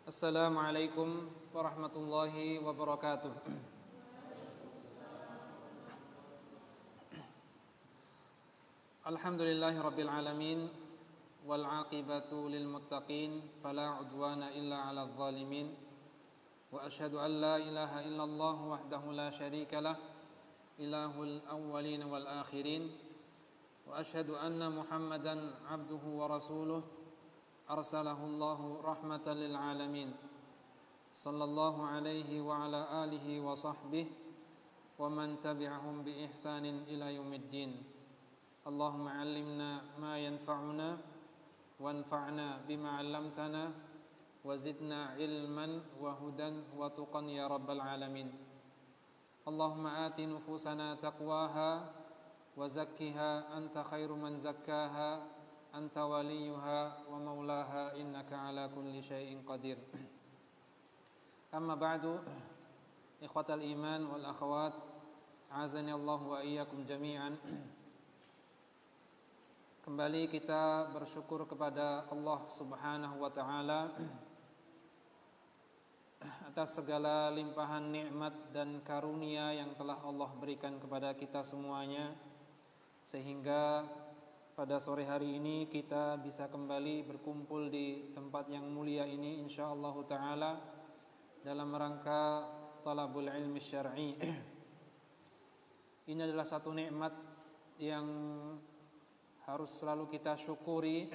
Assalamualaikum warahmatullahi wabarakatuh. Alhamdulillahi rabbil alamin, wal aqibatu lil muttaqin, fala udwana illa 'alal zalimin. Wa asyhadu an la ilaha illallah wahdahu la syarika lah, ilahul awwalin wal akhirin. Wa asyhadu anna Muhammadan 'abduhu wa rasuluh, arsalahu Allahu rahmatan lil alamin. Sallallahu alaihi wa ala alihi wa sahbihi wa man tabi'ahum bi ihsanin ila yaumiddin. Allahumma 'allimna ma yanfa'una wanfa'na bima 'allamtana wa zidna ilman wa hudan wa tuqan ya rabbal alamin. Allahumma ati nufusana taqwaha wa zakkiha anta khairu man zakkaha anta waliyuha wa maulaha innaka ala kulli syai'in qadir. Amma ba'du, ikhwatal iman wal akhawat, azani Allah wa iyyakum jami'an. Kembali kita bersyukur kepada Allah Subhanahu wa taala atas segala limpahan nikmat dan karunia yang telah Allah berikan kepada kita semuanya, sehingga pada sore hari ini kita bisa kembali berkumpul di tempat yang mulia ini insyaallah taala dalam rangka talabul ilmi syar'i. Ini adalah satu nikmat yang harus selalu kita syukuri,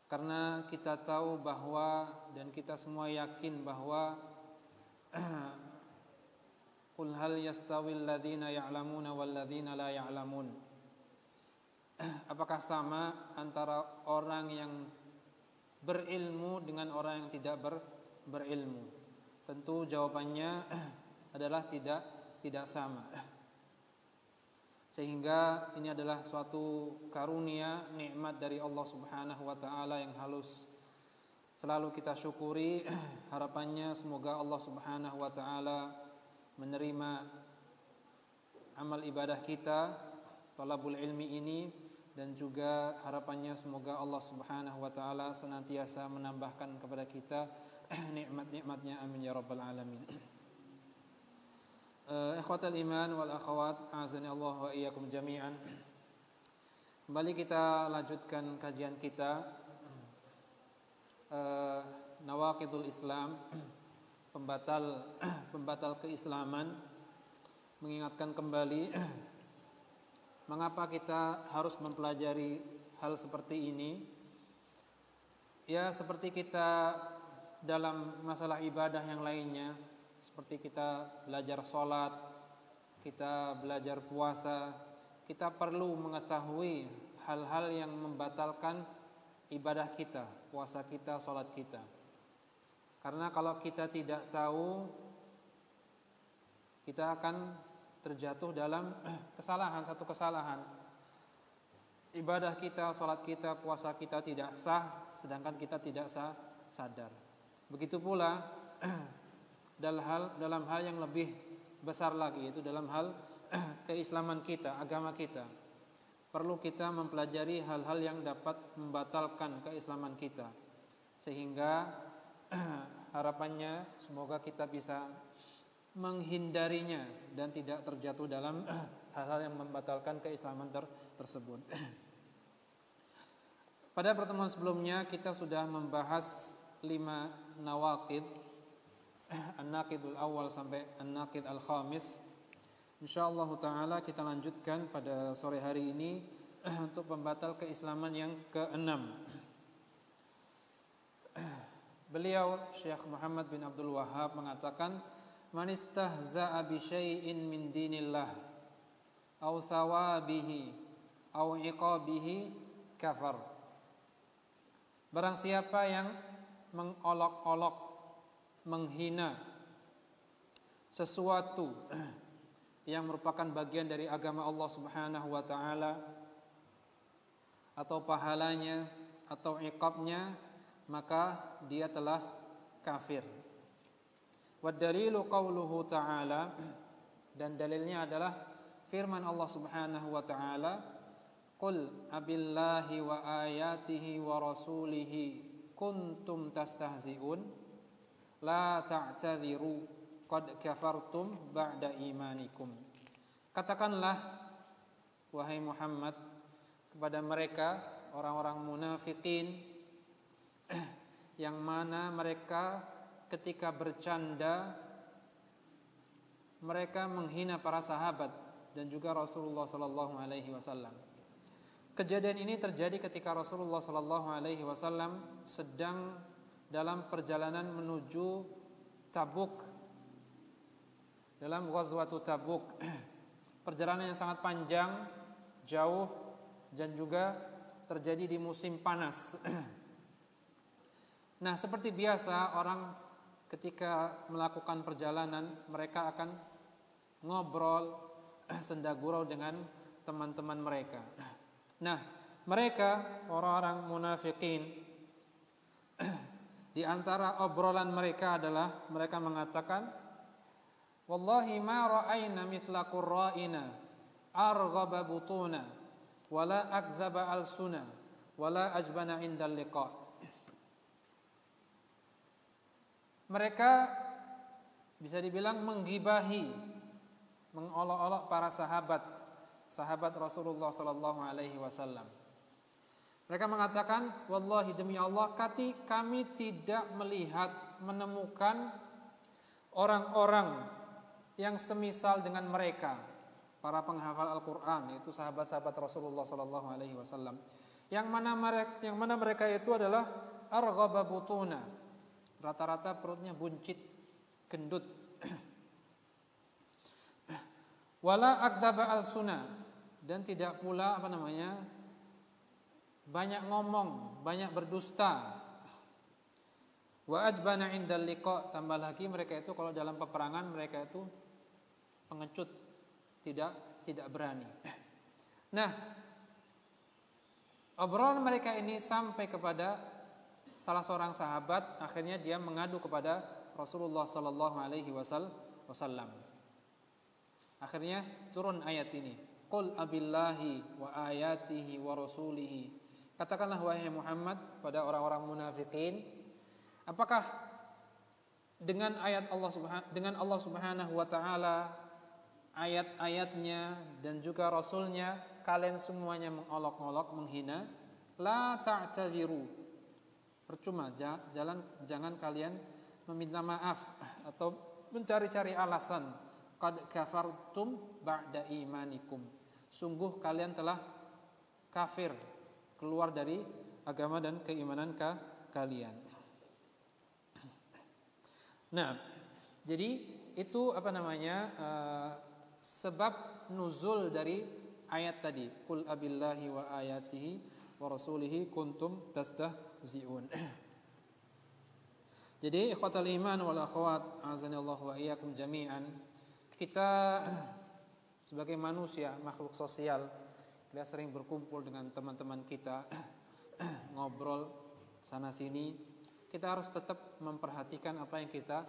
karena kita tahu bahwa dan kita semua yakin bahwa qul hal yastawil ladzina ya'lamuna wal ladzina la ya'lamun. Apakah sama antara orang yang berilmu dengan orang yang tidak berilmu? Tentu jawabannya adalah tidak sama. Sehingga ini adalah suatu karunia, nikmat dari Allah Subhanahu wa taala yang harus selalu kita syukuri. Harapannya semoga Allah Subhanahu wa taala menerima amal ibadah kita, talabul ilmi ini, dan juga harapannya semoga Allah Subhanahu wa taala senantiasa menambahkan kepada kita nikmat-nikmatnya, amin ya rabbal alamin. Ikhwatal iman wal akhawat, azani Allah wa iyyakum jami'an. Kembali kita lanjutkan kajian kita Nawaqidul Islam, pembatal keislaman. Mengingatkan kembali mengapa kita harus mempelajari hal seperti ini. Ya, seperti kita dalam masalah ibadah yang lainnya, seperti kita belajar sholat, kita belajar puasa, kita perlu mengetahui hal-hal yang membatalkan ibadah kita, puasa kita, sholat kita. Karena kalau kita tidak tahu, kita akan terjatuh dalam satu kesalahan. Ibadah kita, sholat kita, puasa kita tidak sah, sedangkan kita tidak sadar. Begitu pula dalam hal yang lebih besar lagi, yaitu dalam hal keislaman kita, agama kita. Perlu kita mempelajari hal-hal yang dapat membatalkan keislaman kita, sehingga harapannya semoga kita bisa menghindarinya dan tidak terjatuh dalam hal-hal yang membatalkan keislaman tersebut. Pada pertemuan sebelumnya kita sudah membahas 5 nawaqid, an-naqidul awal sampai an-naqid al-khamis. Insyaallah taala kita lanjutkan pada sore hari ini untuk pembatal keislaman yang ke-6. Beliau Syekh Muhammad bin Abdul Wahhab mengatakan, man istahza'a bi syai'in min dinillah aw thawabihi aw iqabihi kafar. Barang siapa yang mengolok-olok, menghina sesuatu yang merupakan bagian dari agama Allah Subhanahu wa taala, atau pahalanya atau iqabnya, maka dia telah kafir. Wad dalilu qauluhu ta'ala, dan dalilnya adalah firman Allah Subhanahu wa taala, qul abillahi wa ayatihi wa rasulihi kuntum tastahzi'un la ta'tadhiru qad kafartum ba'da imanikum. Katakanlah wahai Muhammad kepada mereka orang-orang munafikin yang mana mereka ketika bercanda mereka menghina para sahabat dan juga Rasulullah sallallahu alaihi wasallam. Kejadian ini terjadi ketika Rasulullah sallallahu alaihi wasallam sedang dalam perjalanan menuju Tabuk, dalam Ghazwatu Tabuk. Perjalanan yang sangat panjang, jauh, dan juga terjadi di musim panas. Nah, seperti biasa orang ketika melakukan perjalanan mereka akan ngobrol, senda gurau dengan teman-teman mereka. Nah, mereka orang-orang munafikin di antara obrolan mereka adalah mereka mengatakan, wallahi ma ra'ayna mithla qurra'ina arghaba butuna wala akdzaba alsuna wala ajbana indal liqa. Mereka bisa dibilang menggibahi, mengolok-olok para sahabat Rasulullah sallallahu alaihi wasallam. Mereka mengatakan, wallahi demi Allah, kami tidak melihat, menemukan orang-orang yang semisal dengan mereka, para penghafal Al-Qur'an, yaitu sahabat-sahabat Rasulullah sallallahu alaihi wasallam. Yang mana mereka itu adalah arghaba butuna. Rata-rata perutnya buncit, gendut. Wala akdzaba al-sunnah, dan tidak pula banyak ngomong, banyak berdusta. Wa ajbana indal liqa, tambah lagi mereka itu kalau dalam peperangan mereka itu pengecut, tidak berani. Nah, obrolan mereka ini sampai kepada salah seorang sahabat, akhirnya dia mengadu kepada Rasulullah sallallahu alaihi wasallam. Akhirnya turun ayat ini, qul abillahi wa ayatihi wa rasulihi. Katakanlah wahai Muhammad kepada orang-orang munafikin, apakah dengan Allah Subhanahu wa taala, ayat-ayatnya dan juga rasulnya kalian semuanya mengolok-olok, menghina? La ta'tadhiru, percuma, jangan kalian meminta maaf atau mencari-cari alasan. Qad kafartum ba'da imanikum, sungguh kalian telah kafir, keluar dari agama dan keimanan kalian. Nah, jadi itu sebab nuzul dari ayat tadi, qul abillahi wa ayatihi wa rasulihi kuntum tastahzi'un. Jadi ikhwatal iman wal akhwat, azanillahu wa iyyakum jami'an, kita sebagai manusia, makhluk sosial, kita sering berkumpul dengan teman-teman kita, ngobrol sana sini. Kita harus tetap memperhatikan apa yang kita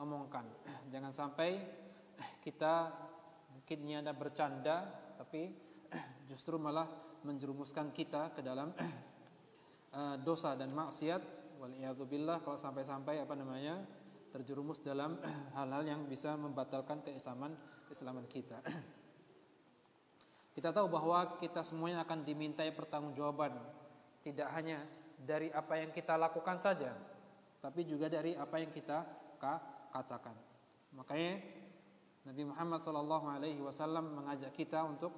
omongkan. Jangan sampai kita mungkin niatnya bercanda, tapi justru malah menjerumuskan kita ke dalam dosa dan maksiat. Waliyadzubillah, kalau sampai-sampai terjerumus dalam hal-hal yang bisa membatalkan keislaman kita. Kita tahu bahwa kita semuanya akan dimintai pertanggungjawaban, tidak hanya dari apa yang kita lakukan saja, tapi juga dari apa yang kita katakan. Makanya Nabi Muhammad SAW mengajak kita untuk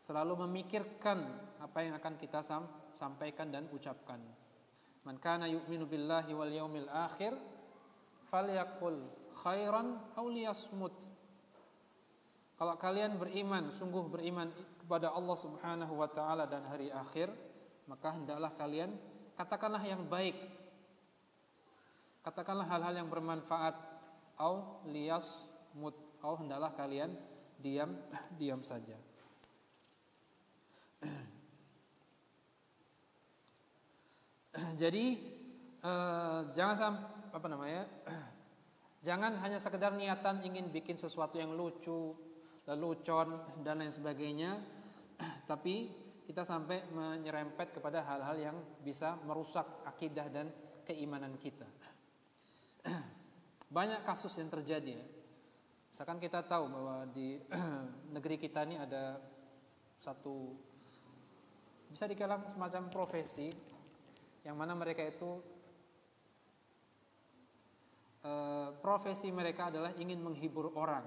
selalu memikirkan apa yang akan kita sampaikan dan ucapkan. Man kana yu'minu billahi wal yaumil akhir falyaqul khairan aw liyasmut. Kalau kalian beriman, sungguh beriman kepada Allah Subhanahu wa taala dan hari akhir, maka hendaklah kalian katakanlah yang baik. Katakanlah hal-hal yang bermanfaat, aw liyasmut, aw hendaklah kalian diam saja. Jadi jangan hanya sekedar niatan ingin bikin sesuatu yang lucu, lelucon dan lain sebagainya, tapi kita sampai menyerempet kepada hal-hal yang bisa merusak akidah dan keimanan kita. Banyak kasus yang terjadi ya. Misalkan kita tahu bahwa di negeri kita ini ada satu, bisa dikatakan semacam profesi, yang mana mereka itu profesi mereka adalah ingin menghibur orang,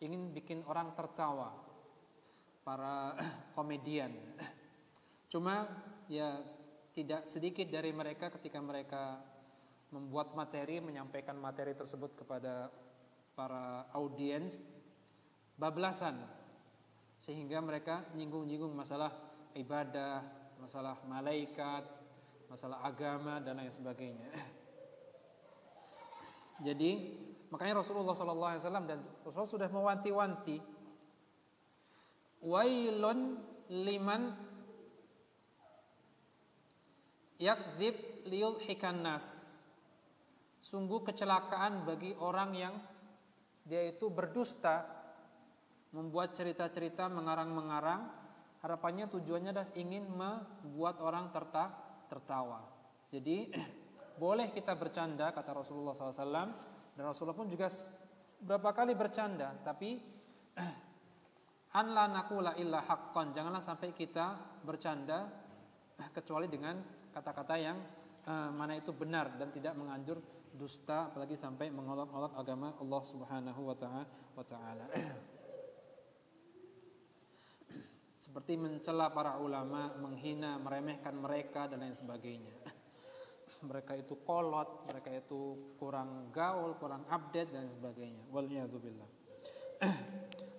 ingin bikin orang tertawa, para komedian. Cuma ya tidak sedikit dari mereka ketika mereka membuat materi, menyampaikan materi tersebut kepada para audiens, bablasan, sehingga mereka nyinggung-nyinggung masalah ibadah, masalah malaikat, masalah agama dan lain sebagainya. Jadi makanya Rasulullah SAW dan Rasulullah sudah mewanti-wanti, wailun liman yakdzib liyudhikan nas. Sungguh kecelakaan bagi orang yang dia itu berdusta, membuat cerita-cerita, mengarang-mengarang, harapannya tujuannya adalah ingin membuat orang tertawa. Jadi boleh kita bercanda, kata Rasulullah SAW, dan Rasulullah pun juga berapa kali bercanda, tapi an la naqula illa haqqan, janganlah sampai kita bercanda kecuali dengan kata-kata yang mana itu benar dan tidak menganjur dusta, apalagi sampai mengolok-olok agama Allah Subhanahu wa taala. Seperti mencela para ulama, menghina, meremehkan mereka dan lain sebagainya. Mereka itu kolot, mereka itu kurang gaul, kurang update dan sebagainya. Waliyadzubillah.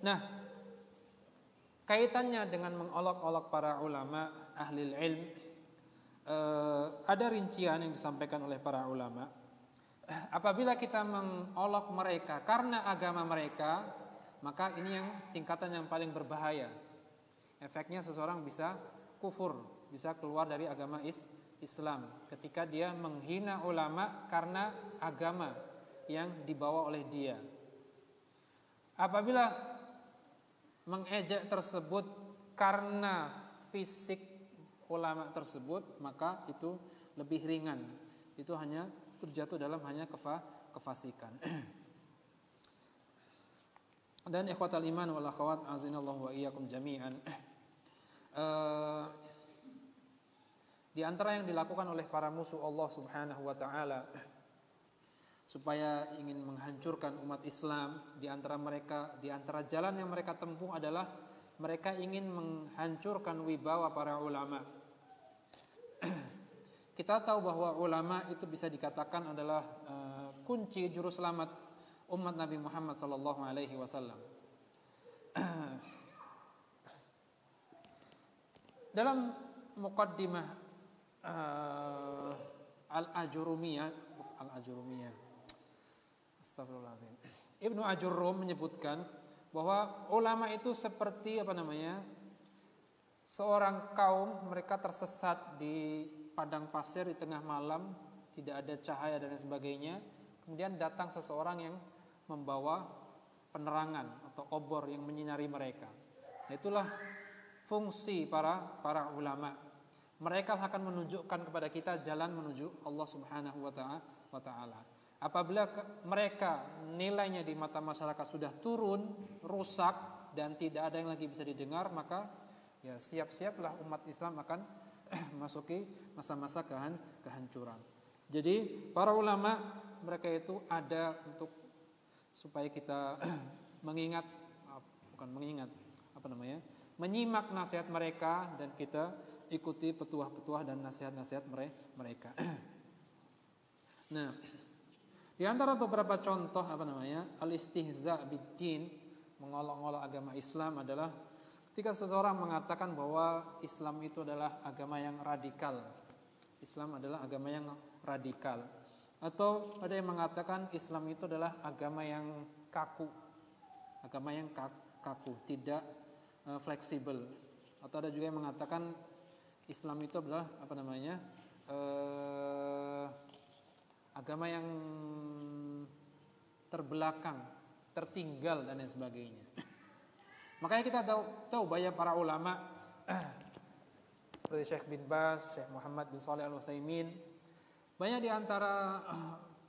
Nah, kaitannya dengan mengolok-olok para ulama, ahli ilm, ada rincian yang disampaikan oleh para ulama. Apabila kita mengolok mereka karena agama mereka, maka ini yang tingkatan yang paling berbahaya. Efeknya seseorang bisa kufur, bisa keluar dari agama Islam ketika dia menghina ulama karena agama yang dibawa oleh dia. Apabila mengejek tersebut karena fisik ulama tersebut, maka itu lebih ringan. Itu hanya terjatuh dalam hanya kefasikan. Dan ikhwatal iman wal akhwat azinallahu wa iyyakum jami'an. Di antara yang dilakukan oleh para musuh Allah Subhanahu wa taala supaya ingin menghancurkan umat Islam, di antara jalan yang mereka tempuh adalah mereka ingin menghancurkan wibawa para ulama. Kita tahu bahwa ulama itu bisa dikatakan adalah kunci juru selamat umat Nabi Muhammad sallallahu alaihi wasallam. Dalam muqaddimah Al-Ajurumiyah, Astagfirullahaladzim, Ibnu Ajurrum menyebutkan bahwa ulama itu seperti seorang kaum, mereka tersesat di padang pasir di tengah malam, tidak ada cahaya dan sebagainya. Kemudian datang seseorang yang membawa penerangan atau obor yang menyinari mereka. Nah, itulah fungsi para ulama. Mereka akan menunjukkan kepada kita jalan menuju Allah Subhanahu wa taala. Apabila mereka nilainya di mata masyarakat sudah turun, rusak dan tidak ada yang lagi bisa didengar, maka ya siap-siaplah umat Islam akan masuki masa-masa kehancuran. Jadi para ulama mereka itu ada untuk supaya kita menyimak nasihat mereka dan kita ikuti petuah-petuah dan nasihat-nasihat mereka. Nah, di antara beberapa contoh al-istihza bid-din, mengolok-olok agama Islam adalah ketika seseorang mengatakan bahwa Islam itu adalah agama yang radikal. Islam adalah agama yang radikal. Atau ada yang mengatakan Islam itu adalah agama yang kaku. Agama yang kaku, tidak fleksibel. Atau ada juga yang mengatakan Islam itu adalah agama yang terbelakang, tertinggal dan lain sebagainya. Makanya kita tahu banyak para ulama seperti Syekh bin Baz, Syekh Muhammad bin Shalih Al-Utsaimin. Banyak di antara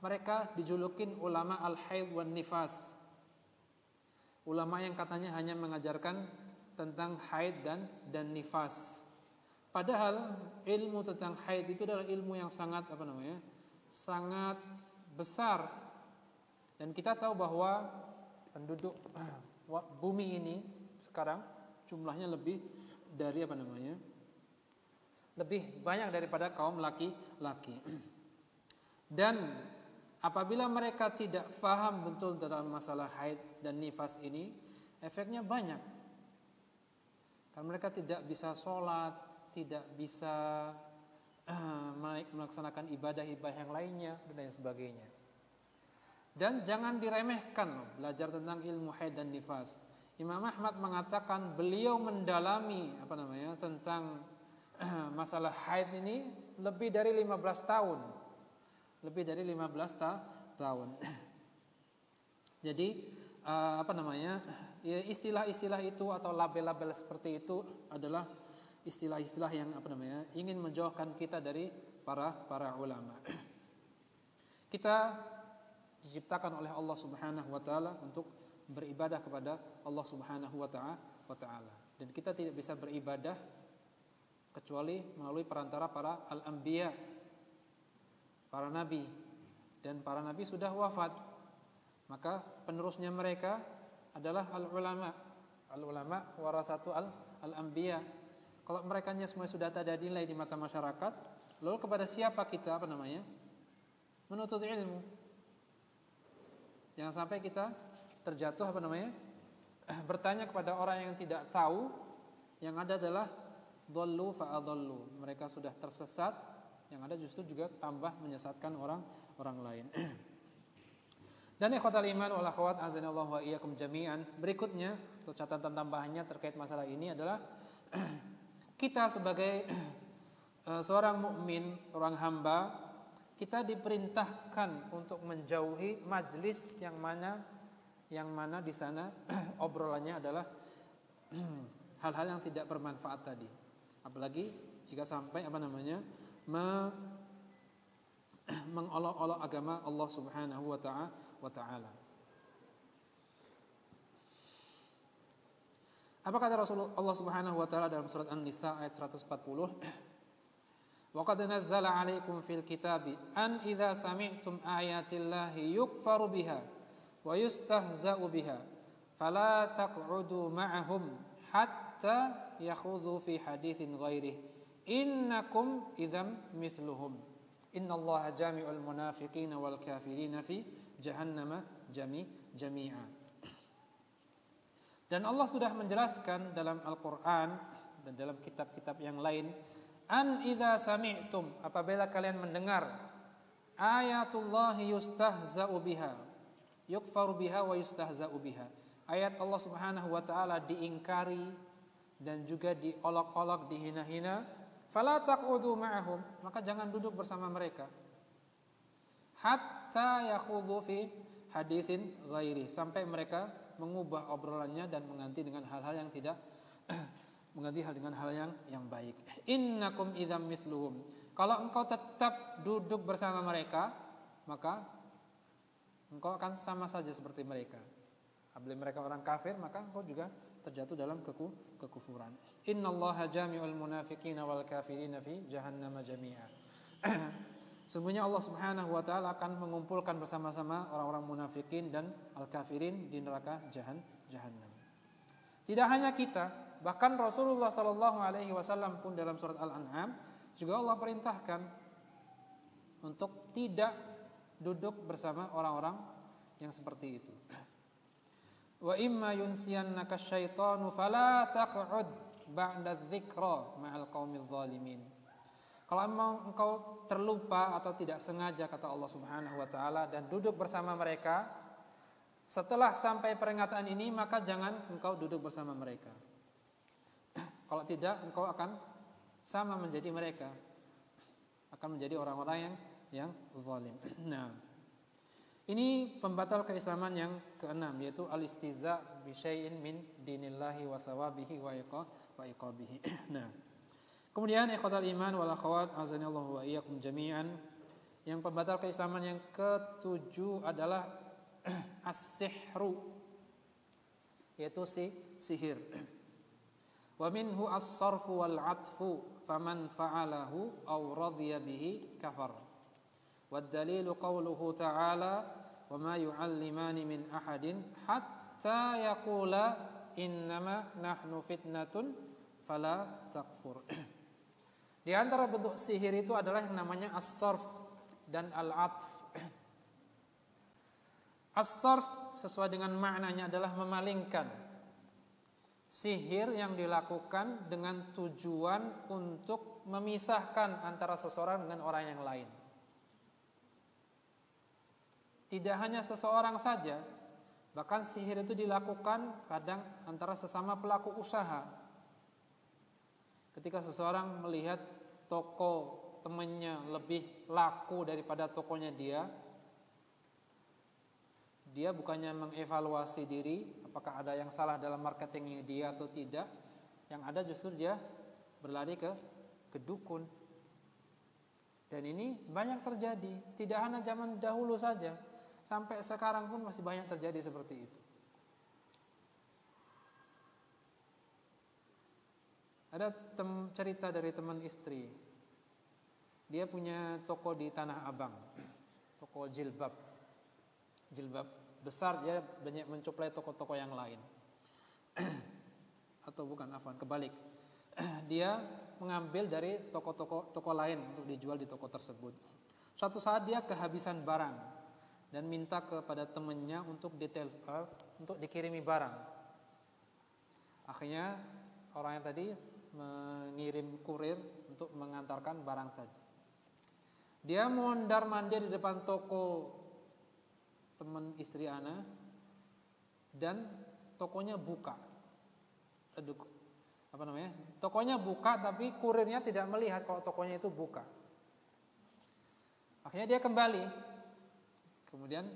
mereka dijulukin ulama al-haid wan nifas. Ulama yang katanya hanya mengajarkan tentang haid dan nifas. Padahal ilmu tentang haid itu adalah ilmu yang sangat sangat besar. Dan kita tahu bahwa penduduk bumi ini sekarang jumlahnya lebih dari lebih banyak daripada kaum laki-laki. Dan apabila mereka tidak faham betul dalam masalah haid dan nifas ini, efeknya banyak. Karena mereka tidak bisa sholat, tidak bisa melaksanakan ibadah-ibadah yang lainnya dan lain sebagainya. Dan jangan diremehkan belajar tentang ilmu haid dan nifas. Imam Ahmad mengatakan beliau mendalami tentang masalah haid ini lebih dari 15 tahun. Lebih dari 15 tahun. Jadi istilah-istilah itu atau label-label seperti itu adalah istilah-istilah yang ingin menjauhkan kita dari para ulama. Kita diciptakan oleh Allah Subhanahu wa taala untuk beribadah kepada Allah Subhanahu wa taala. Dan kita tidak bisa beribadah kecuali melalui perantara para al-anbiya, para nabi. Dan para nabi sudah wafat. Maka penerusnya mereka adalah al-ulama. Al-ulama warasatul al-anbiya. Kalau mereka semua sudah tak ada nilai di mata masyarakat, lalu kepada siapa kita menuntut ilmu? Jangan sampai kita terjatuh bertanya kepada orang yang tidak tahu, yang ada adalah dhallu fa'adhallu. Mereka sudah tersesat, yang ada justru juga tambah menyesatkan orang lain. Dan ikhwatal iman wal akhwat azanallahu wa iyyakum jami'an. Berikutnya, atau catatan tambahannya terkait masalah ini adalah kita sebagai seorang mukmin, orang hamba, kita diperintahkan untuk menjauhi majlis yang mana di sana obrolannya adalah hal-hal yang tidak bermanfaat tadi. Apalagi jika sampai mengolok-olok agama Allah Subhanahu wa taala. Apa kata Rasulullah Allah Subhanahu wa taala dalam surat An-Nisa ayat 140? Wa qad nazzala 'alaikum fil kitabi an idza sami'tum ayatillahi yukfaru biha wa yustahza'u biha fala taq'udu ma'ahum hatta yakhudhu fi haditsin ghairihi innakum idzam mithluhum innallaha jami'ul munafiqina wal kafirina fi jahannama jami'a. Dan Allah sudah menjelaskan dalam Al-Qur'an dan dalam kitab-kitab yang lain, an idza sami'tum, apabila kalian mendengar ayatullahi yustahza'u biha, yukfaru biha wa yustahza'u biha. Ayat Allah Subhanahu wa taala diingkari dan juga diolok-olok, dihina-hina, fala taq'udu ma'ahum, maka jangan duduk bersama mereka. Hatta yakhudhu fi haditsin ghairi, sampai mereka mengubah obrolannya dan mengganti dengan hal-hal yang tidak dengan hal yang baik. Innakum idzam mithluhum. Kalau engkau tetap duduk bersama mereka, maka engkau akan sama saja seperti mereka. Apabila mereka orang kafir, maka engkau juga terjatuh dalam kekufuran. Innallaha jami'ul munafiqina wal kafirina fi jahannama jami'a. Sesungguhnya Allah Subhanahu wa taala akan mengumpulkan bersama-sama orang-orang munafikin dan al-kafirin di neraka jahannam. Tidak hanya kita, bahkan Rasulullah sallallahu alaihi wasallam pun dalam surat Al-An'am juga Allah perintahkan untuk tidak duduk bersama orang-orang yang seperti itu. Wa imma yunsiyannaka syaitanu fala taq'ud ba'da dzikra ma'al qaumidz zalimin. Kalau memang engkau terlupa atau tidak sengaja, kata Allah Subhanahu wa taala, dan duduk bersama mereka, setelah sampai peringatan ini, maka jangan engkau duduk bersama mereka. Kalau tidak, engkau akan sama menjadi mereka, akan menjadi orang-orang yang zalim. Nah, ini pembatal keislaman yang keenam, yaitu al-istiza bi syai'in min dinillahi wa thawabihi wa iqabihi. Nah, Kemudian ikhwatal iman wal akhwat azanillahu wa iyyakum jami'an, yang pembatal keislaman yang ketujuh adalah as-sihru, yaitu sihir. Wa minhu as-sarfu wal 'atfu faman fa'alahu aw radiya bihi kafar. Wad dalilu qauluhu ta'ala wa ma yu'allimani min ahadin hatta yaqula innama nahnu fitnatun fala takfur. Di antara bentuk sihir itu adalah yang namanya as-sarf dan al-'atf. As-sarf sesuai dengan maknanya adalah memalingkan. Sihir yang dilakukan dengan tujuan untuk memisahkan antara seseorang dengan orang yang lain. Tidak hanya seseorang saja, bahkan sihir itu dilakukan kadang antara sesama pelaku usaha. Ketika seseorang melihat toko temannya lebih laku daripada tokonya dia bukannya mengevaluasi diri, apakah ada yang salah dalam marketingnya dia atau tidak. Yang ada justru dia berlari ke dukun. Dan ini banyak terjadi, tidak hanya zaman dahulu saja, sampai sekarang pun masih banyak terjadi seperti itu. Ada cerita dari teman istri. Dia punya toko di Tanah Abang, toko jilbab besar, dia banyak mencuplai toko-toko yang lain. Atau bukan, afwan, kebalik. Dia mengambil dari toko lain untuk dijual di toko tersebut. Suatu saat dia kehabisan barang dan minta kepada temannya untuk dikirimi barang. Akhirnya orang yang tadi mengirim kurir untuk mengantarkan barang tadi. Dia mondar-mandir di depan toko teman istri ana dan tokonya buka. Tokonya buka tapi kurirnya tidak melihat kalau tokonya itu buka. Akhirnya dia kembali. Kemudian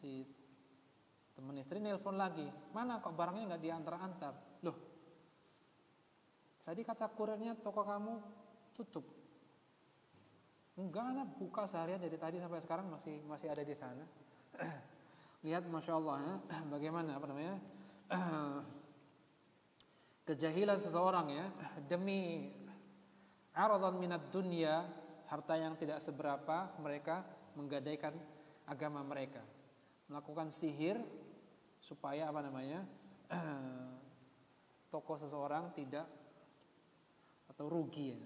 si teman istri nelpon lagi, mana kok barangnya nggak diantar-antar? Loh, tadi kata kurirnya toko kamu tutup. Enggak, anak buka seharian dari tadi sampai sekarang masih ada di sana. Lihat, masya Allah ya, bagaimana kejahilan seseorang ya, demi aradan minad dunya, harta yang tidak seberapa, mereka menggadaikan agama mereka, melakukan sihir supaya toko seseorang tidak atau rugi ya.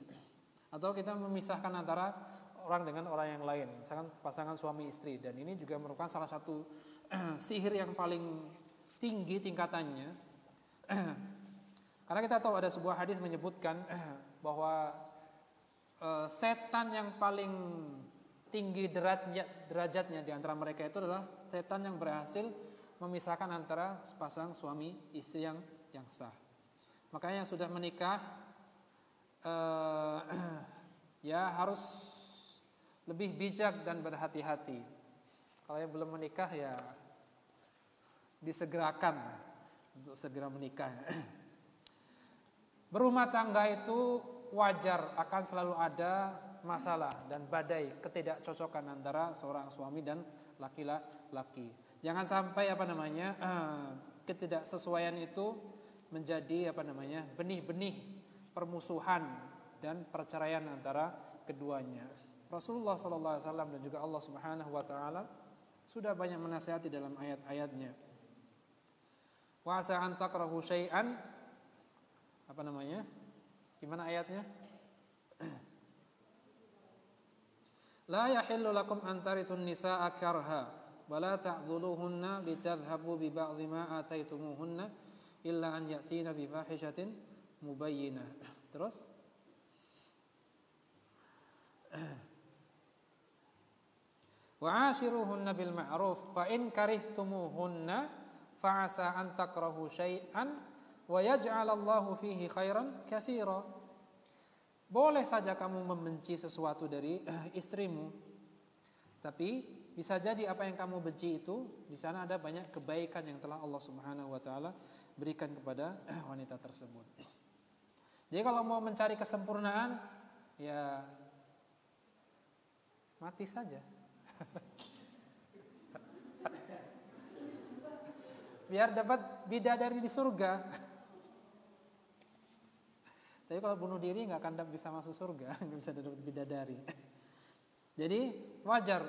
Atau kita memisahkan antara orang dengan orang yang lain, misalkan pasangan suami istri, dan ini juga merupakan salah satu sihir yang paling tinggi tingkatannya. Karena kita tahu ada sebuah hadis menyebutkan bahwa setan yang paling tinggi derajatnya di antara mereka itu adalah setan yang berhasil memisahkan antara sepasang suami istri yang sah. Makanya yang sudah menikah ya harus lebih bijak dan berhati-hati. Kalau yang belum menikah ya disegerakan untuk segera menikah. Berumah tangga itu wajar akan selalu ada masalah dan badai ketidakcocokan antara seorang suami dan laki-laki. Jangan sampai ketidaksesuaian itu menjadi benih-benih permusuhan dan perceraian antara keduanya. Rasulullah SAW dan juga Allah Subhanahu wa taala sudah banyak menasihati dalam ayat-ayatnya. Wa asa an takrahu syai'an, gimana ayatnya? La yahillu lakum an tarithun nisaa karha wa la ta'dhuluhunna litadhhabu bi ba'dhi ma ataitumuhunna illa an ya'tina bi fahishatin mubayyinah. Terus wa ashiruhunna bil ma'ruf fa in karihtumuhunna fa asa an takrahu syai'an wa yaj'alallahu fihi khairan katsira. Boleh saja kamu membenci sesuatu dari istrimu, tapi bisa jadi apa yang kamu benci itu di sana ada banyak kebaikan yang telah Allah Subhanahu wa taala berikan kepada wanita tersebut. Jadi kalau mau mencari kesempurnaan, ya mati saja. Biar dapat bidadari di surga. Tapi kalau bunuh diri nggak akan bisa masuk surga, nggak bisa dapat bidadari. Jadi wajar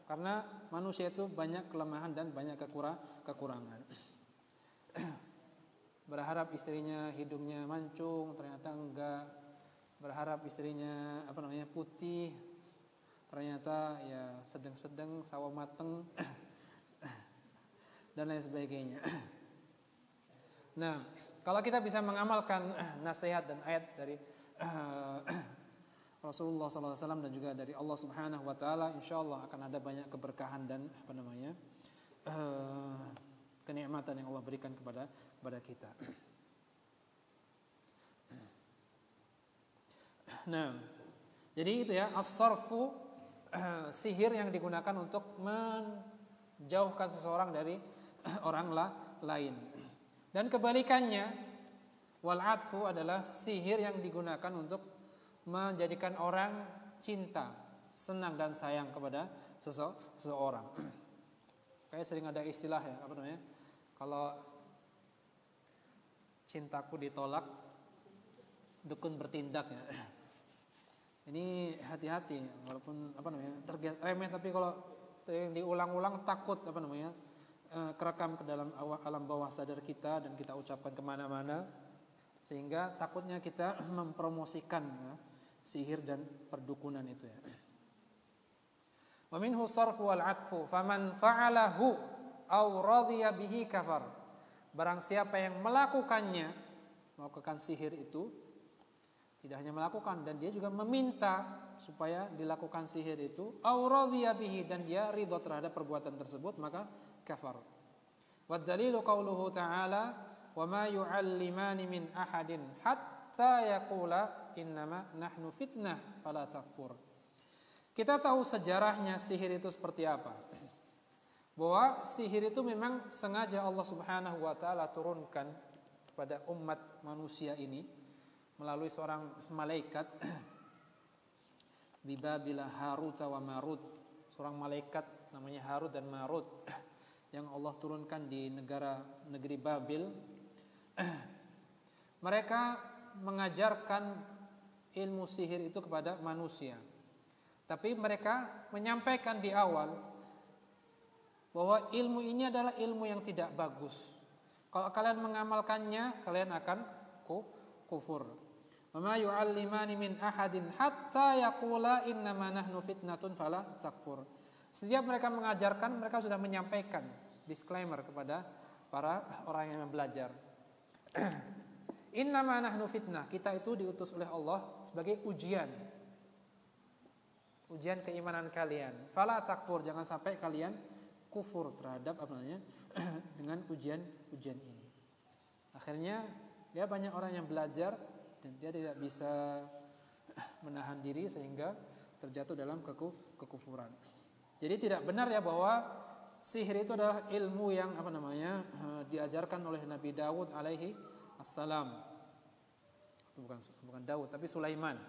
karena manusia itu banyak kelemahan dan banyak kekurangan. Berharap istrinya hidungnya mancung, ternyata enggak. Berharap istrinya putih, ternyata ya sedang-sedang sawo mateng dan lain sebagainya. Nah, kalau kita bisa mengamalkan nasihat dan ayat dari Rasulullah SAW dan juga dari Allah Subhanahu Wa Taala, insya Allah akan ada banyak keberkahan dan kenikmatan yang Allah berikan kepada kita. Nah, jadi itu ya as-sarfu, sihir yang digunakan untuk menjauhkan seseorang dari orang lain. Dan kebalikannya, wal-atfu adalah sihir yang digunakan untuk menjadikan orang cinta, senang dan sayang kepada seseorang. Kayak sering ada istilah ya, kalau cintaku ditolak, dukun bertindak ya. Ini hati-hati, walaupun terlihat remeh, tapi kalau yang diulang-ulang takut kerekam ke dalam alam bawah sadar kita dan kita ucapkan kemana-mana, sehingga takutnya kita mempromosikan sihir dan perdukunan itu ya. Wa minhu sarfu wal atfu faman fa'alahu aw radiya bihi kafar. Barang siapa yang melakukan sihir itu, tidak hanya melakukan dan dia juga meminta supaya dilakukan sihir itu, aw radiya bihi, dan dia ridha terhadap perbuatan tersebut, maka kafar. Wad dalilu qauluhu ta'ala wa ma yu'allimani min ahadin hatta yaqula innama nahnu fitnah fala takfur. Kita tahu sejarahnya sihir itu seperti apa. Bahwa sihir itu memang sengaja Allah Subhanahu wa taala turunkan kepada umat manusia ini melalui seorang malaikat bibabila Harut wa Marut, seorang malaikat namanya Harut dan Marut yang Allah turunkan di negeri Babil. Mereka mengajarkan ilmu sihir itu kepada manusia. Tapi mereka menyampaikan di awal bahwa ilmu ini adalah ilmu yang tidak bagus. Kalau kalian mengamalkannya, kalian akan kufur. Wa ma yu'allimani min ahadin hatta yaqula innama nahnu fitnatun fala takfur. Setiap mereka mengajarkan, mereka sudah menyampaikan disclaimer kepada para orang yang belajar. Innama nahnu fitnah, kita itu diutus oleh Allah sebagai ujian keimanan kalian. Fala takfur, jangan sampai kalian kufur terhadap dengan ujian ini. Akhirnya dia banyak orang yang belajar dan dia tidak bisa menahan diri sehingga terjatuh dalam kekufuran. Jadi tidak benar ya bahwa sihir itu adalah ilmu yang diajarkan oleh Nabi Daud alaihi assalam. Itu bukan Daud tapi Sulaiman.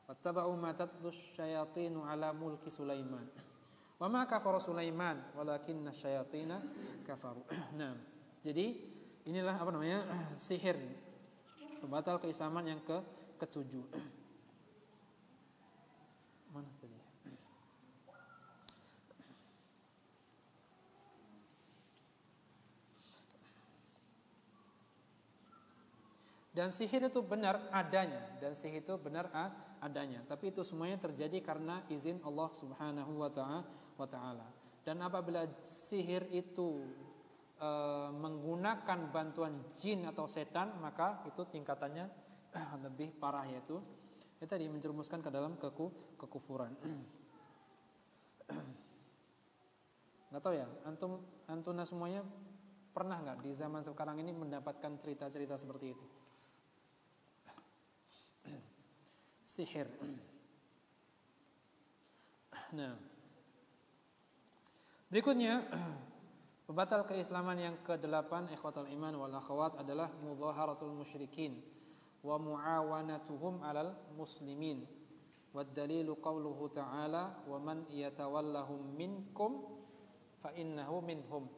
Wattaba'u ma tatlus syayatinu ala mulki Sulaiman. Wa ma kafara Sulaiman walakinna syayatina kafaru. Nah, jadi inilah sihir, pembatal keislaman yang ke-7. Mana tadi? Dan sihir itu benar adanya, tapi itu semuanya terjadi karena izin Allah Subhanahu wa taala. Dan apabila sihir itu menggunakan bantuan jin atau setan, maka itu tingkatannya lebih parah, yaitu tadi menjerumuskan ke dalam kekufuran. Nggak tahu ya, antuna semuanya pernah nggak di zaman sekarang ini mendapatkan cerita-cerita seperti itu? Sihir. Nah, berikutnya pembatal keislaman yang ke-8 ikhwatal iman wal akhwat adalah mudhaharatul musyrikin, wa muawanatuhum 'alal muslimin. Wad dalilu qauluhu ta'ala wa man yatawallahum minkum fa innahu minhum.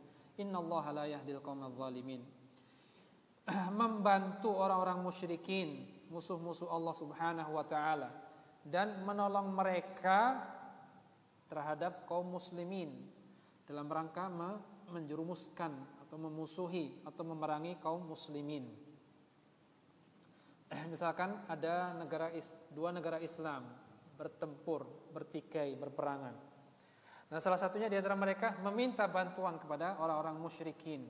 Innallaha la yahdil qaumadz zalimin. Membantu orang-orang musyrikin, musuh-musuh Allah Subhanahu wa taala, dan menolong mereka terhadap kaum muslimin dalam rangka menjerumuskan atau memusuhi atau memerangi kaum muslimin. Misalkan ada dua negara Islam bertempur, bertikai, berperangan. Nah, salah satunya di antara mereka meminta bantuan kepada orang-orang musyrikin.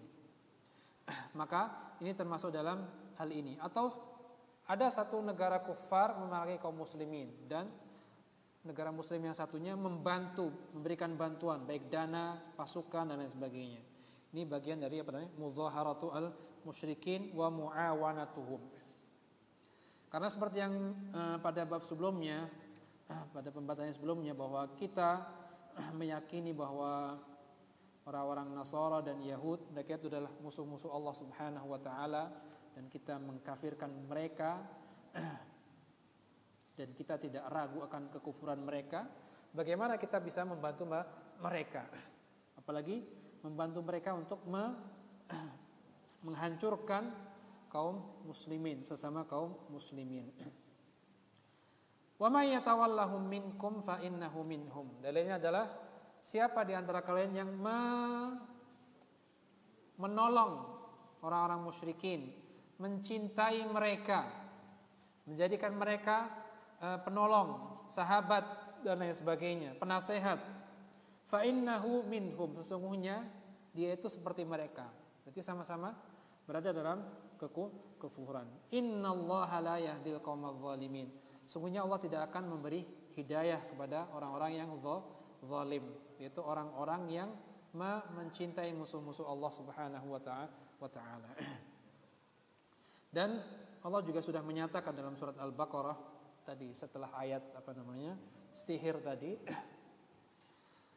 Maka ini termasuk dalam hal ini. Atau ada satu negara kufar memerangi kaum muslimin dan negara muslim yang satunya membantu, memberikan bantuan baik dana, pasukan dan lain sebagainya. Ini bagian dari muzaharatu al-musyrikin wa muawanatuhum. Karena seperti yang pada bab sebelumnya, pada pembahasan sebelumnya, bahwa kita meyakini bahwa orang-orang Nasara dan Yahud mereka itu adalah musuh-musuh Allah Subhanahu wa taala, dan kita mengkafirkan mereka dan kita tidak ragu akan kekufuran mereka. Bagaimana kita bisa membantu mereka? Apalagi membantu mereka untuk menghancurkan kaum muslimin, sesama kaum muslimin. Wa may yatawallahum minkum fa innahu minhum. Dalilnya adalah siapa di antara kalian yang menolong orang-orang musyrikin, mencintai mereka, menjadikan mereka penolong, sahabat dan lain sebagainya, penasehat. Fa innahu minhum, sesungguhnya dia itu seperti mereka. Berarti sama-sama berada dalam kekufuran. Innallaha la yahdil qaumadz zalimin. Sungguhnya Allah tidak akan memberi hidayah kepada orang-orang yang zalim, yaitu orang-orang yang mencintai musuh-musuh Allah Subhanahu wa taala. Dan Allah juga sudah menyatakan dalam surat Al-Baqarah tadi setelah ayat sihir tadi,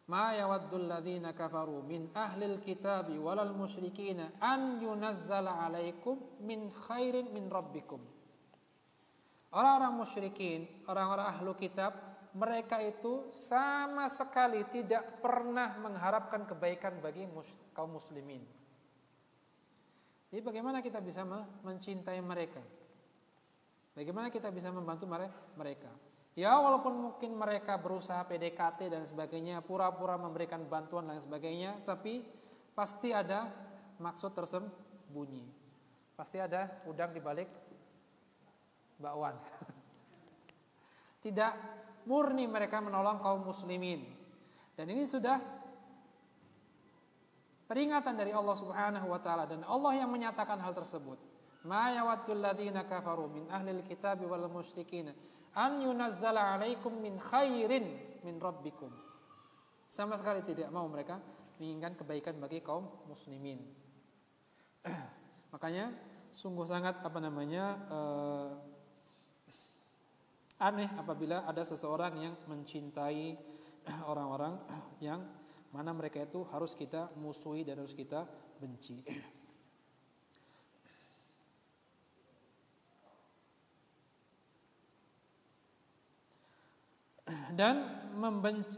ma yawaddul ladzina kafaru min ahlil kitabi walal musyrikina an yunazzala alaikum min khairin min rabbikum. Orang-orang musyrikin, orang-orang ahlu kitab, mereka itu sama sekali tidak pernah mengharapkan kebaikan bagi kaum muslimin. Jadi bagaimana kita bisa mencintai mereka? Bagaimana kita bisa membantu mereka? Ya, walaupun mungkin mereka berusaha PDKT dan sebagainya, pura-pura memberikan bantuan dan sebagainya, tapi pasti ada maksud tersembunyi. Pasti ada udang di balik bakwan. Tidak murni mereka menolong kaum muslimin. Dan ini sudah peringatan dari Allah Subhanahu wa taala, dan Allah yang menyatakan hal tersebut. Ma yawaddul ladzina kafaru min ahlil kitabi wal musyrikin an yunazzala alaikum min khairin min rabbikum. Sama sekali tidak mau mereka menginginkan kebaikan bagi kaum muslimin. Makanya sungguh sangat aneh apabila ada seseorang yang mencintai orang-orang yang mana mereka itu harus kita musuhi dan harus kita benci. Dan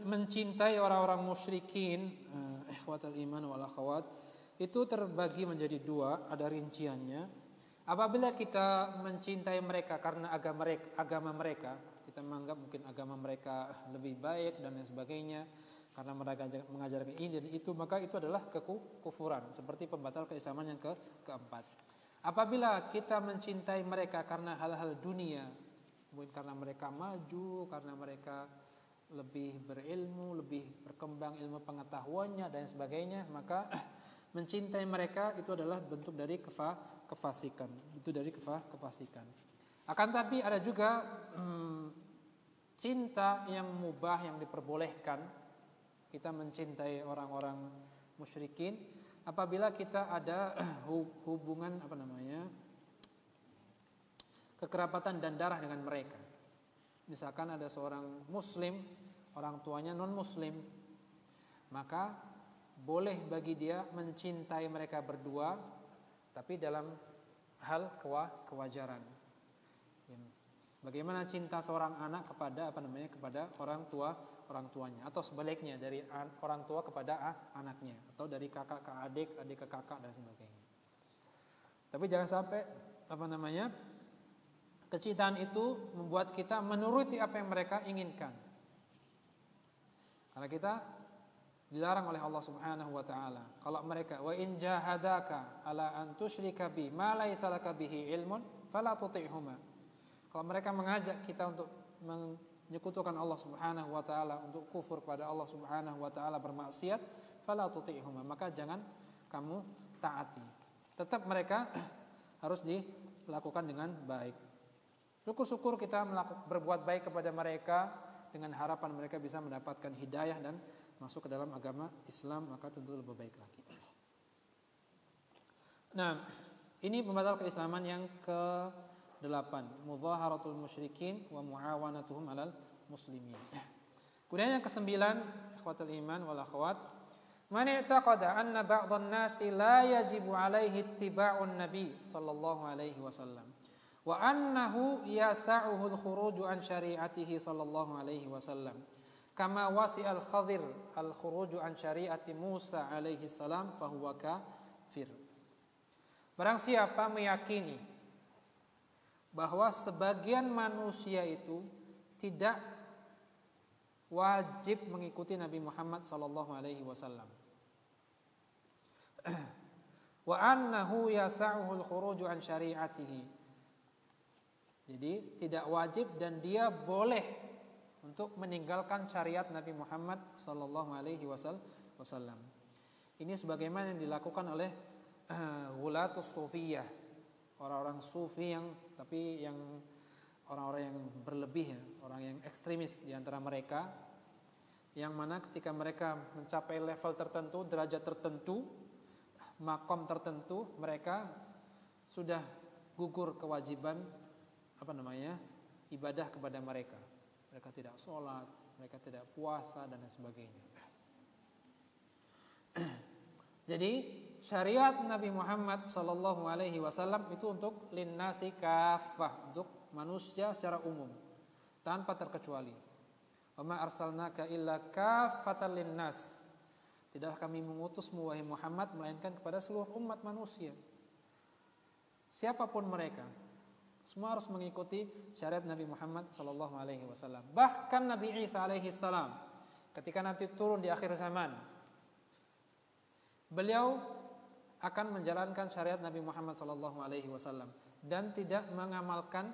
mencintai orang-orang musyrikin, ikhwatal iman wal akhwat, itu terbagi menjadi dua, ada rinciannya. Apabila kita mencintai mereka karena agama mereka, kita menganggap mungkin agama mereka lebih baik dan lain sebagainya, karena mereka mengajarkan ini dan itu, maka itu adalah kekufuran, seperti pembatal keislaman yang keempat. Apabila kita mencintai mereka karena hal-hal dunia, mungkin karena mereka maju, karena mereka lebih berilmu, lebih berkembang ilmu pengetahuannya dan sebagainya, maka mencintai mereka itu adalah bentuk dari kefasikan. Itu dari kefasikan. Akan tapi ada juga cinta yang mubah, yang diperbolehkan. Kita mencintai orang-orang musyrikin apabila kita ada hubungan kekerabatan dan darah dengan mereka. Misalkan ada seorang muslim, orang tuanya non muslim, maka boleh bagi dia mencintai mereka berdua, tapi dalam hal kewajaran. Bagaimana cinta seorang anak kepada kepada orang tuanya, atau sebaliknya dari orang tua kepada anaknya, atau dari kakak ke adik, adik ke kakak dan sebagainya. Tapi jangan sampai kecintaan itu membuat kita menuruti apa yang mereka inginkan. Karena kita dilarang oleh Allah Subhanahu wa taala. Kalau mereka wa in jahadaka ala an tusyrika bi ma laysa laka bihi ilmun fala tuti'huma. Kalau mereka mengajak kita untuk menyekutukan Allah Subhanahu wa taala, untuk kufur pada Allah Subhanahu wa taala, bermaksiat, fala tuti'huma, maka jangan kamu taati. Tetap mereka harus dilakukan dengan baik. Syukur-syukur kita berbuat baik kepada mereka dengan harapan mereka bisa mendapatkan hidayah dan masuk ke dalam agama Islam, maka tentu lebih baik lagi. Nah, ini pembatal keislaman yang ke-8, mudhaharatul musyrikin wa muawanatuhum 'alal muslimin. Kemudian yang ke-9, ikhwatul iman wal akhwat, man i'taqada anna ba'dhan nasi la yajibu 'alaihi ittiba'un nabi sallallahu alaihi wasallam wa annahu yasa'uhu al-khuruju an syari'atihi sallallahu alaihi wasallam kama wasi'al Khadir al-khuruju an syari'ati Musa alaihi salam fahuwa kafir. Barang siapa meyakini bahwa sebagian manusia itu tidak wajib mengikuti Nabi Muhammad sallallahu alaihi wasallam, wa annahu yasa'uhu al-khuruju an syari'atihi, jadi tidak wajib dan dia boleh untuk meninggalkan syariat Nabi Muhammad sallallahu alaihi wasallam. Ini sebagaimana yang dilakukan oleh ghulatus sufiyah, orang-orang sufi yang orang-orang yang berlebih ya, orang yang ekstremis di antara mereka, yang mana ketika mereka mencapai level tertentu, derajat tertentu, makom tertentu, mereka sudah gugur kewajiban ibadah kepada mereka. Mereka tidak sholat, mereka tidak puasa dan lain sebagainya. Jadi syariat Nabi Muhammad sallallahu alaihi wasallam itu untuk linnasi kaffah, untuk manusia secara umum tanpa terkecuali. Wa ma arsalnaka illa kaffatan linnas. Tidaklah kami mengutusmu wahai Muhammad melainkan kepada seluruh umat manusia. Siapapun mereka, semua harus mengikuti syariat Nabi Muhammad sallallahu alaihi wasallam. Bahkan Nabi Isa alaihi salam ketika nanti turun di akhir zaman, beliau akan menjalankan syariat Nabi Muhammad sallallahu alaihi wasallam dan tidak mengamalkan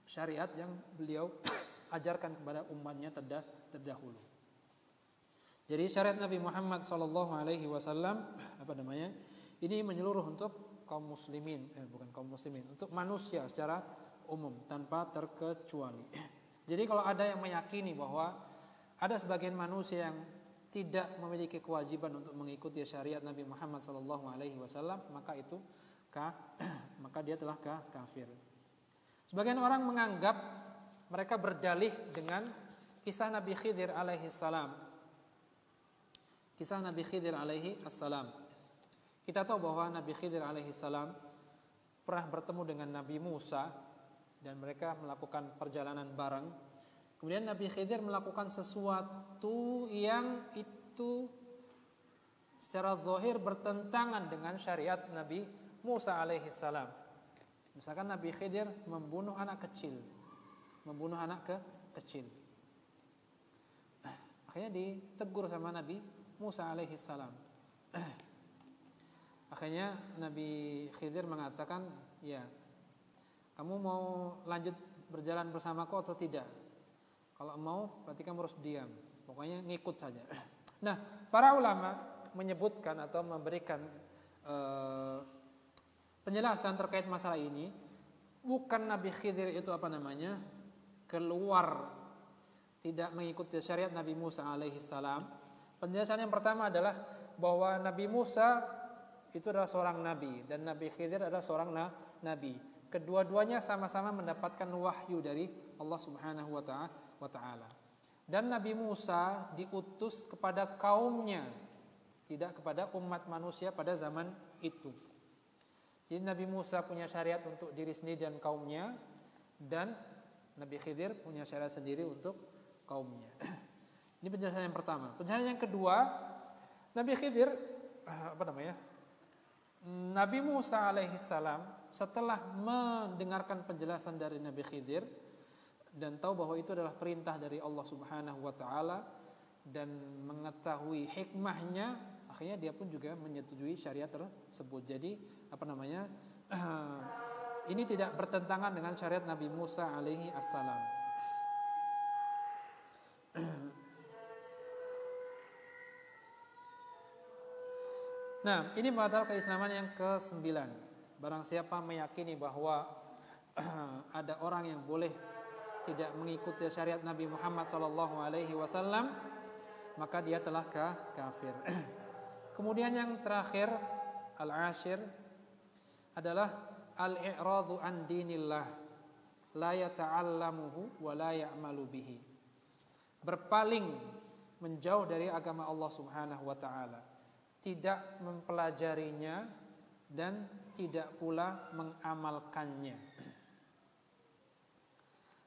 syariat yang beliau ajarkan kepada umatnya terdahulu. Jadi syariat Nabi Muhammad sallallahu alaihi wasallam ini menyeluruh untuk kaum muslimin, untuk manusia secara umum tanpa terkecuali. Jadi kalau ada yang meyakini bahwa ada sebagian manusia yang tidak memiliki kewajiban untuk mengikuti syariat Nabi Muhammad sallallahu alaihi wasallam, maka dia telah kafir. Sebagian orang menganggap mereka berdalih dengan kisah Nabi Khidir alaihi salam. Kisah Nabi Khidir alaihi salam. Kita tahu bahwa Nabi Khidir alaihi salam pernah bertemu dengan Nabi Musa dan mereka melakukan perjalanan bareng. Kemudian Nabi Khidir melakukan sesuatu yang itu secara zahir bertentangan dengan syariat Nabi Musa alaihi salam. Misalkan Nabi Khidir membunuh anak kecil. Akhirnya ditegur sama Nabi Musa alaihi salam. Akhirnya Nabi Khidir mengatakan, "Ya, kamu mau lanjut berjalan bersamaku atau tidak? Kalau mau, berarti kamu harus diam. Pokoknya ngikut saja." Nah, para ulama menyebutkan atau memberikan penjelasan terkait masalah ini. Bukan Nabi Khidir itu keluar tidak mengikuti syariat Nabi Musa alaihi salam. Penjelasan yang pertama adalah bahwa Nabi Musa itu adalah seorang nabi dan Nabi Khidir adalah seorang nabi. Kedua-duanya sama-sama mendapatkan wahyu dari Allah Subhanahu wa taala. Dan Nabi Musa diutus kepada kaumnya, tidak kepada umat manusia pada zaman itu. Jadi Nabi Musa punya syariat untuk diri sendiri dan kaumnya, dan Nabi Khidir punya syariat sendiri untuk kaumnya. Ini penjelasan yang pertama. Penjelasan yang kedua, Nabi Khidir Nabi Musa alaihissalam setelah mendengarkan penjelasan dari Nabi Khidir dan tahu bahwa itu adalah perintah dari Allah Subhanahu wa taala dan mengetahui hikmahnya, akhirnya dia pun juga menyetujui syariat tersebut. Jadi ini tidak bertentangan dengan syariat Nabi Musa alaihi assalam. Nah, ini batal keislaman yang ke-9. Barang siapa meyakini bahwa ada orang yang boleh tidak mengikuti syariat Nabi Muhammad SAW, maka dia telah kafir. Kemudian yang terakhir, al-ashir, adalah al-i'radu an dinillah, la yata'allamuhu wa la ya'malu bihi. Berpaling menjauh dari agama Allah Subhanahu wa taala, tidak mempelajarinya dan tidak pula mengamalkannya.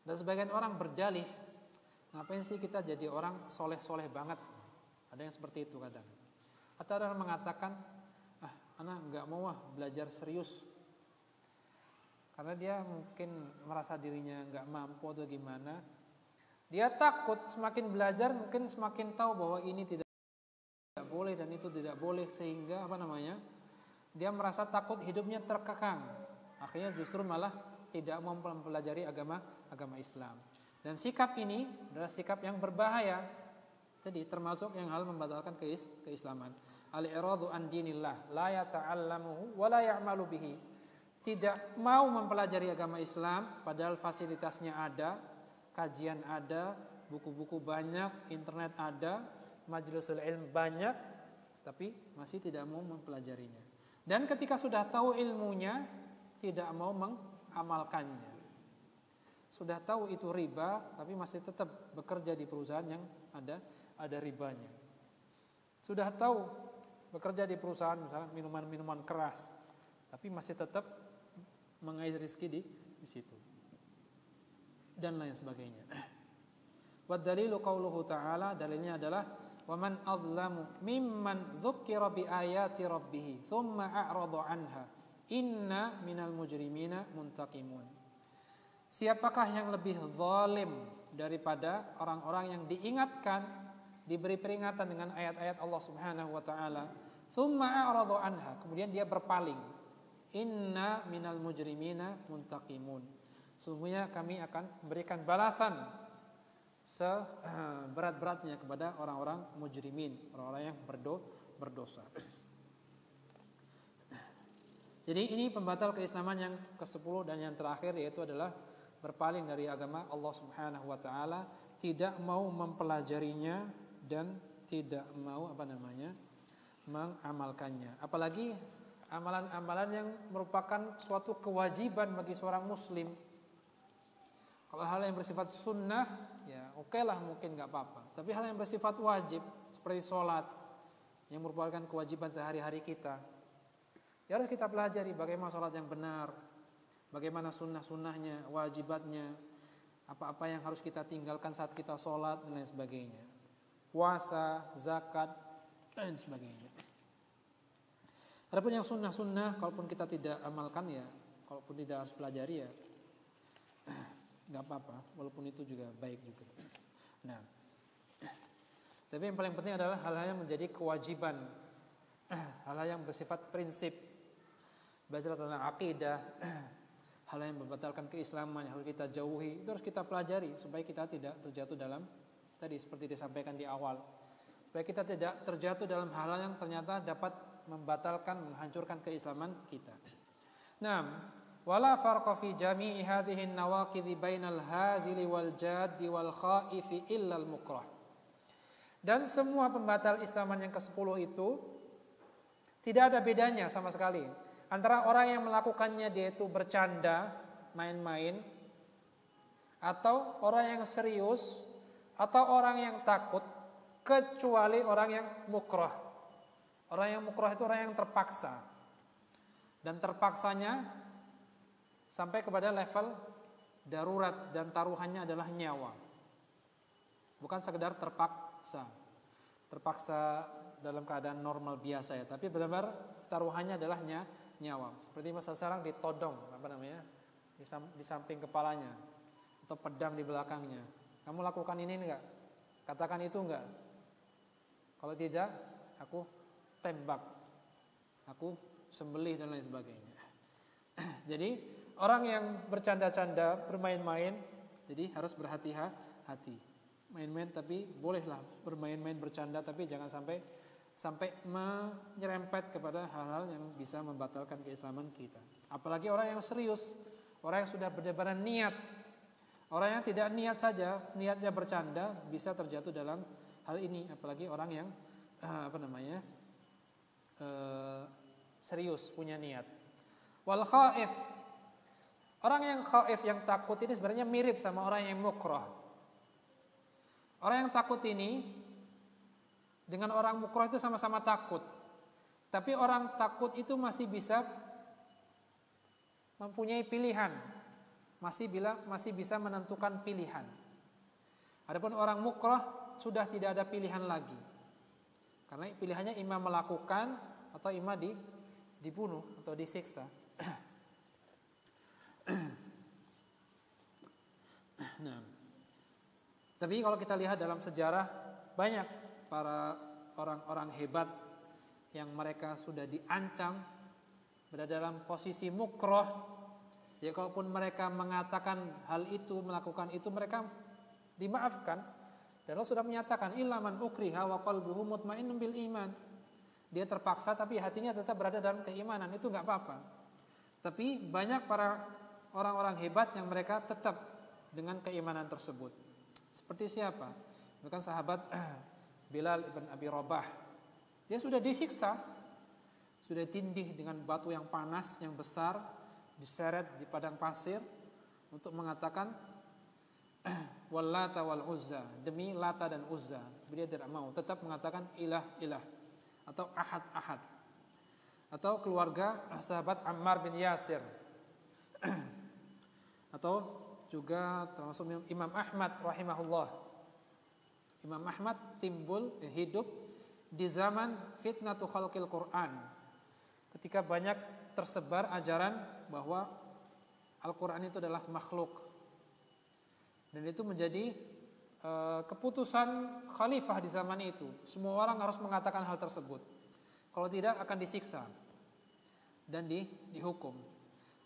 Dan sebagian orang berdalih, ngapain sih kita jadi orang soleh-soleh banget? Ada yang seperti itu kadang. Atau ada yang mengatakan, anak nggak mau belajar serius, karena dia mungkin merasa dirinya nggak mampu atau gimana. Dia takut semakin belajar mungkin semakin tahu bahwa ini tidak boleh dan itu tidak boleh, sehingga dia merasa takut hidupnya terkekang. Akhirnya justru malah tidak mau mempelajari agama Islam. Dan sikap ini adalah sikap yang berbahaya. Jadi termasuk yang hal membatalkan keislaman. Al-i'radu an dinillah, la yata'allamuhu wa la ya'malu bihi. Tidak mau mempelajari agama Islam padahal fasilitasnya ada, kajian ada, buku-buku banyak, internet ada, majlisul ilm banyak, tapi masih tidak mau mempelajarinya. Dan ketika sudah tahu ilmunya, tidak mau mengamalkannya. Sudah tahu itu riba, tapi masih tetap bekerja di perusahaan yang ada ribanya. Sudah tahu bekerja di perusahaan misalnya minuman-minuman keras, tapi masih tetap mengais rezeki di situ. Dan lain sebagainya. Wa dalilu qauluhu ta'ala, dalilnya adalah wa man adlamu mimman dzukira bi ayati rabbih tsumma a'rada anha inna minal mujrimina muntaqimun. Siapakah yang lebih zalim daripada orang-orang yang diingatkan, diberi peringatan dengan ayat-ayat Allah Subhanahu wa taala, tsumma a'rada anha, kemudian dia berpaling. Inna minal mujrimina muntaqimun. Sesungguhnya kami akan memberikan balasan seberat-beratnya kepada orang-orang mujrimin, orang-orang yang berdosa. Jadi ini pembatal keislaman yang ke-10 dan yang terakhir, yaitu adalah berpaling dari agama Allah Subhanahu wa taala, tidak mau mempelajarinya dan tidak mau mengamalkannya. Apalagi amalan-amalan yang merupakan suatu kewajiban bagi seorang muslim. Kalau hal yang bersifat sunnah, ya oke lah, mungkin nggak apa-apa. Tapi hal yang bersifat wajib seperti sholat yang merupakan kewajiban sehari-hari kita, ya harus kita pelajari bagaimana sholat yang benar, bagaimana sunnah-sunnahnya, wajibatnya, apa-apa yang harus kita tinggalkan saat kita sholat dan lain sebagainya. Puasa, zakat, dan sebagainya. Adapun yang sunnah-sunnah, kalaupun kita tidak amalkan ya, kalaupun tidak harus pelajari ya, nggak apa-apa, walaupun itu juga baik juga. Nah, tapi yang paling penting adalah hal-hal yang menjadi kewajiban, hal-hal yang bersifat prinsip, belajar tentang akidah, hal yang membatalkan keislaman yang harus kita jauhi, itu harus kita pelajari supaya kita tidak terjatuh dalam, tadi seperti disampaikan di awal, supaya kita tidak terjatuh dalam hal-hal yang ternyata dapat membatalkan, menghancurkan keislaman kita. Nah, wala farqa fi jami'i hadhihi an-nawaqidhi bainal hazili wal jaddi wal khaifi illa al-mukrah. Dan semua pembatal islaman yang ke-10 itu tidak ada bedanya sama sekali antara orang yang melakukannya dia itu bercanda, main-main, atau orang yang serius, atau orang yang takut, kecuali orang yang mukrah. Orang yang mukrah itu orang yang terpaksa. Dan terpaksanya sampai kepada level darurat dan taruhannya adalah nyawa. Bukan sekedar terpaksa dalam keadaan normal biasa ya, tapi benar-benar taruhannya adalah nyawa. Seperti masa sekarang ditodong di samping kepalanya atau pedang di belakangnya. Kamu lakukan ini enggak? Katakan itu enggak? Kalau tidak, aku tembak, aku sembelih dan lain sebagainya. Jadi orang yang bercanda-canda, bermain-main, jadi harus berhati-hati. Main-main tapi bolehlah bermain-main bercanda, tapi jangan sampai menyerempet kepada hal-hal yang bisa membatalkan keislaman kita. Apalagi orang yang serius, orang yang sudah benar-benar niat. Orang yang tidak niat saja, niatnya bercanda, bisa terjatuh dalam hal ini. Apalagi orang yang serius, punya niat. Wal khaif, orang yang khaif, yang takut ini sebenarnya mirip sama orang yang mukrah. Orang yang takut ini dengan orang mukrah itu sama-sama takut. Tapi orang takut itu masih bisa mempunyai pilihan, masih bisa menentukan pilihan. Adapun orang mukrah sudah tidak ada pilihan lagi. Karena pilihannya imam melakukan atau imam dibunuh atau disiksa. Nah, tapi kalau kita lihat dalam sejarah, banyak para orang-orang hebat yang mereka sudah diancam berada dalam posisi mukroh. Ya, kalaupun mereka mengatakan hal itu, melakukan itu, mereka dimaafkan. Dan Allah sudah menyatakan illa man ukriha wa qalbuhu mutmainnun bil iman. Dia terpaksa tapi hatinya tetap berada dalam keimanan, itu enggak apa-apa. Tapi banyak para orang-orang hebat yang mereka tetap dengan keimanan tersebut. Seperti siapa? Bukan sahabat Bilal ibn Abi Rabah. Dia sudah disiksa, sudah ditindih dengan batu yang panas, yang besar, diseret di padang pasir untuk mengatakan wal Lata wal Uzza, demi Lata dan Uzza. Dia tidak mau, tetap mengatakan ilah atau ahad. Atau keluarga sahabat Ammar bin Yasir. Atau juga termasuk Imam Ahmad rahimahullah. Imam Ahmad hidup di zaman fitnatu khalqil Quran. Ketika banyak tersebar ajaran bahwa Al-Quran itu adalah makhluk. Dan itu menjadi keputusan khalifah di zaman itu. Semua orang harus mengatakan hal tersebut. Kalau tidak akan disiksa dan dihukum.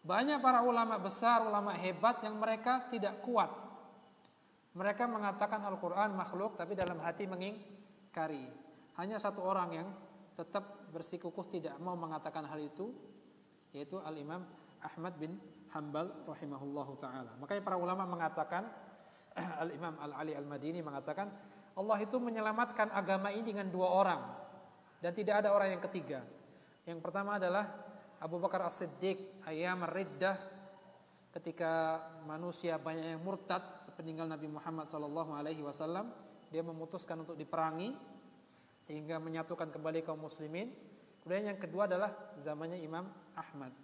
Banyak para ulama besar, ulama hebat yang mereka tidak kuat. Mereka mengatakan Al-Quran makhluk, tapi dalam hati mengingkari. Hanya satu orang yang tetap bersikukuh tidak mau mengatakan hal itu, yaitu Al-Imam Ahmad bin Hanbal rahimahullahu ta'ala. Makanya para ulama mengatakan, Al-Imam Al-Ali Al-Madini mengatakan, Allah itu menyelamatkan agama ini dengan dua orang, dan tidak ada orang yang ketiga. Yang pertama adalah Abu Bakar As-Siddiq ayyam ar-riddah, ketika manusia banyak yang murtad sepeninggal Nabi Muhammad SAW, dia memutuskan untuk diperangi sehingga menyatukan kembali kaum muslimin. Kemudian yang kedua adalah zamannya Imam Ahmad.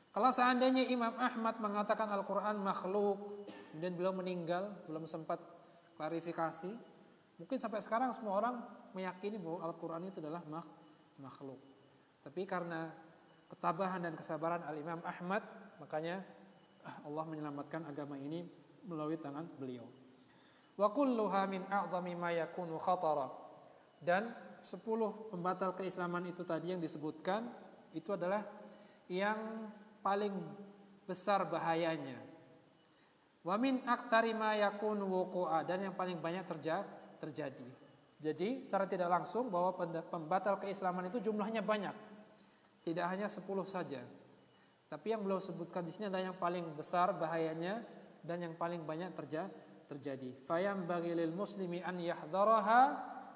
Kalau seandainya Imam Ahmad mengatakan Al-Quran makhluk, kemudian beliau meninggal, belum sempat klarifikasi, mungkin sampai sekarang semua orang meyakini bahwa Al-Quran itu adalah makhluk. Tapi karena ketabahan dan kesabaran Al-Imam Ahmad, makanya Allah menyelamatkan agama ini melalui tangan beliau. Wa kulluha min a'zami ma yakunu khatara. Dan 10 pembatal keislaman itu tadi yang disebutkan, itu adalah yang paling besar bahayanya. Wa min aktsari ma yakunu wuqu'a, dan yang paling banyak terjadi. Jadi secara tidak langsung bahwa pembatal keislaman itu jumlahnya banyak. Tidak hanya 10 saja. Tapi yang beliau sebutkan di sini adalah yang paling besar bahayanya dan yang paling banyak terjadi. Fayam bagi lil muslimi an yahdharaha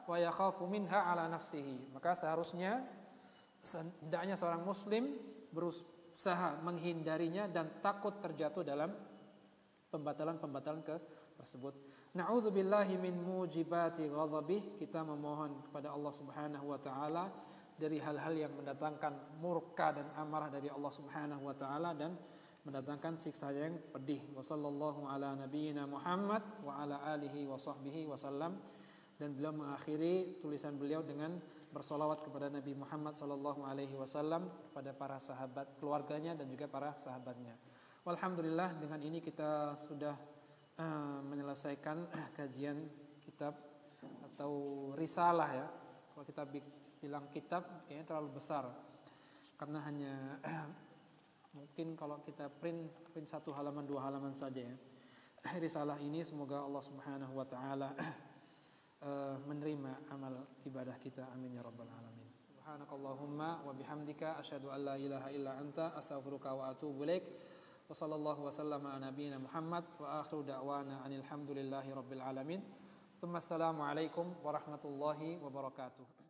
wa yakhafu minha ala nafsihi. Maka seharusnya hendaknya seorang muslim berusaha menghindarinya dan takut terjatuh dalam pembatalan tersebut. Na'udzubillahi min mujibati ghadabih. Kita memohon kepada Allah Subhanahu wa taala dari hal-hal yang mendatangkan murka dan amarah dari Allah Subhanahu wa taala, dan mendatangkan siksa yang pedih. Wassallallahu ala nabiyyina Muhammad wa ala alihi wa sahbihi wasallam. Dan beliau mengakhiri tulisan beliau dengan bersolawat kepada Nabi Muhammad sallallahu alaihi wasallam, kepada para sahabat, keluarganya dan juga para sahabatnya. Walhamdulillah, dengan ini kita sudah menyelesaikan kajian kitab atau risalah ya. Kalau kita bilang kitab kayaknya terlalu besar, karena hanya mungkin kalau kita print 1 halaman 2 halaman saja ya. Risalah ini semoga Allah Subhanahu wa taala menerima amal ibadah kita, amin ya rabbal alamin. Subhanakallahumma wa bihamdika asyhadu an la ilaha illa anta astaghfiruka wa atubu ilaik. Wa sallallahu wa sallama ala nabiyyina Muhammad wa akhiru da'wana anil hamdulillahi rabbil alamin. Tsumma assalamu alaikum warahmatullahi wabarakatuh.